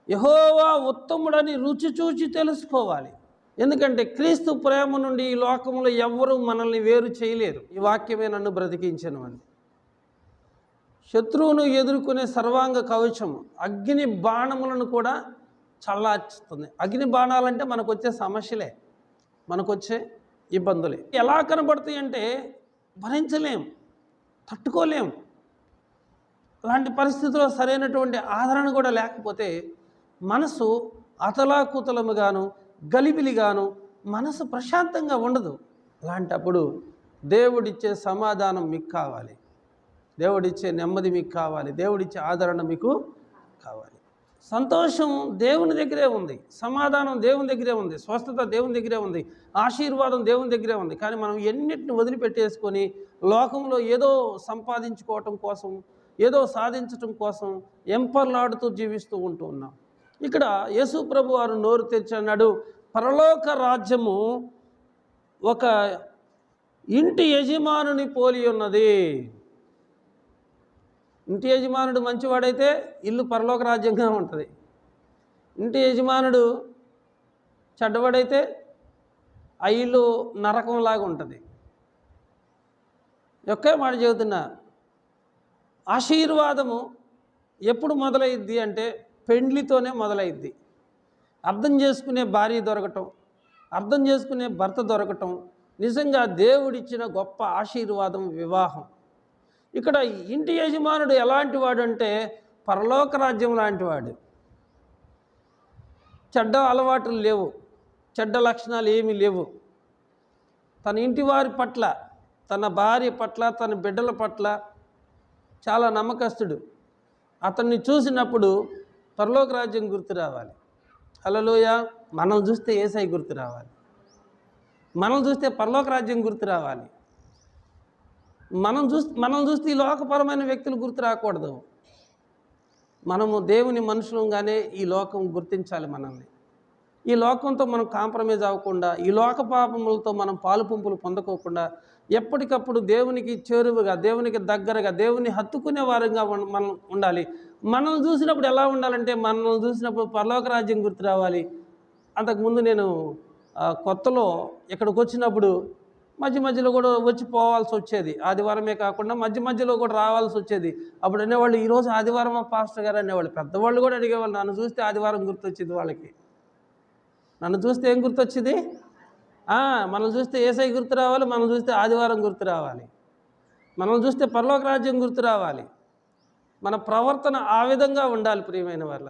యెహోవా ఉత్తముడని రుచి చూచి తెలుసుకోవాలి. ఎందుకంటే క్రీస్తు ప్రేమ నుండి ఈ లోకంలో ఎవ్వరూ మనల్ని వేరు చేయలేరు. ఈ వాక్యమే నన్ను బ్రతికించను అని. శత్రువును ఎదుర్కొనే సర్వాంగ కవచము అగ్ని బాణములను కూడా చల్లార్చుతుంది. అగ్ని బాణాలంటే మనకొచ్చే సమస్యలే, మనకొచ్చే ఇబ్బందులే. ఎలా కనబడతాయి అంటే భరించలేం, తట్టుకోలేం. అలాంటి పరిస్థితుల్లో సరైనటువంటి ఆదరణ కూడా లేకపోతే మనసు అతలాకుతలముగాను గలిబిలిగాను మనసు ప్రశాంతంగా ఉండదు. అలాంటప్పుడు దేవుడిచ్చే సమాధానం మీకు కావాలి, దేవుడిచ్చే నెమ్మది మీకు కావాలి, దేవుడిచ్చే ఆదరణ మీకు కావాలి. సంతోషం దేవుని దగ్గరే ఉంది, సమాధానం దేవుని దగ్గరే ఉంది, స్వస్థత దేవుని దగ్గరే ఉంది, ఆశీర్వాదం దేవుని దగ్గరే ఉంది. కానీ మనం ఎన్నిటిని వదిలిపెట్టేసుకొని లోకంలో ఏదో సంపాదించుకోవటం కోసం, ఏదో సాధించటం కోసం ఎంపర్లాడుతూ జీవిస్తూ ఉంటూ ఉన్నాం. ఇక్కడ యేసు ప్రభు వారు నోరు తెరిచి అన్నాడు, పరలోక రాజ్యము ఒక ఇంటి యజమానుని పోలి ఉన్నది. ఇంటి యజమానుడు మంచివాడైతే ఇల్లు పరలోక రాజ్యంగా ఉంటుంది. ఇంటి యజమానుడు చెడ్డవాడైతే ఆ ఇల్లు నరకంలాగా ఉంటుంది. ఒకే మాట చెబుతున్నా, ఆశీర్వాదము ఎప్పుడు మొదలైద్ది అంటే పెండ్లితోనే మొదలైద్ది. అర్థం చేసుకునే భార్య దొరకటం, అర్థం చేసుకునే భర్త దొరకటం నిజంగా దేవుడిచ్చిన గొప్ప ఆశీర్వాదం వివాహం. ఇక్కడ ఇంటి యజమానుడు ఎలాంటి వాడు అంటే పరలోక రాజ్యం లాంటి వాడు. చెడ్డ అలవాట్లు లేవు, చెడ్డ లక్షణాలు ఏమీ లేవు. తన ఇంటి వారి పట్ల, తన భార్య పట్ల, తన బిడ్డల పట్ల చాలా నమ్మకస్తుడు. అతన్ని చూసినప్పుడు పరలోక రాజ్యం గుర్తు రావాలి. హల్లెలూయా. మనం చూస్తే యేసయ్య గుర్తు రావాలి, మనం చూస్తే పరలోక రాజ్యం గుర్తు రావాలి. మనం చూస్తే ఈ లోకపరమైన వ్యక్తులు గుర్తు రాకూడదు. మనము దేవుని మనుషులంగానే ఈ లోకం గుర్తించాలి మనల్ని. ఈ లోకంతో మనం కాంప్రమైజ్ అవ్వకుండా, ఈ లోక పాపములతో మనం పాలు పంపులు పొందకోకుండా ఎప్పటికప్పుడు దేవునికి చేరువుగా, దేవునికి దగ్గరగా, దేవుని హత్తుకునే వారంగా మనం ఉండాలి. మనల్ని చూసినప్పుడు ఎలా ఉండాలంటే, మనల్ని చూసినప్పుడు పరలోక రాజ్యం గుర్తు రావాలి. అంతకుముందు నేను కొత్తలో ఇక్కడికి వచ్చినప్పుడు మధ్య మధ్యలో కూడా వచ్చి పోవాల్సి వచ్చేది. ఆదివారమే కాకుండా మధ్య మధ్యలో కూడా రావాల్సి వచ్చేది. అప్పుడు అనేవాళ్ళు, ఈరోజు ఆదివారమా పాస్టర్ గారు అనేవాళ్ళు. పెద్దవాళ్ళు కూడా అడిగేవాళ్ళు. నన్ను చూస్తే ఆదివారం గుర్తొచ్చింది వాళ్ళకి. నన్ను చూస్తే ఏం గుర్తొచ్చింది? మనం చూస్తే యేసయ్య గుర్తు రావాలి, మనం చూస్తే ఆదివారం గుర్తు రావాలి, మనం చూస్తే పరలోక రాజ్యం గుర్తు రావాలి. మన ప్రవర్తన ఆ విధంగా ఉండాలి ప్రియమైన వాళ్ళ.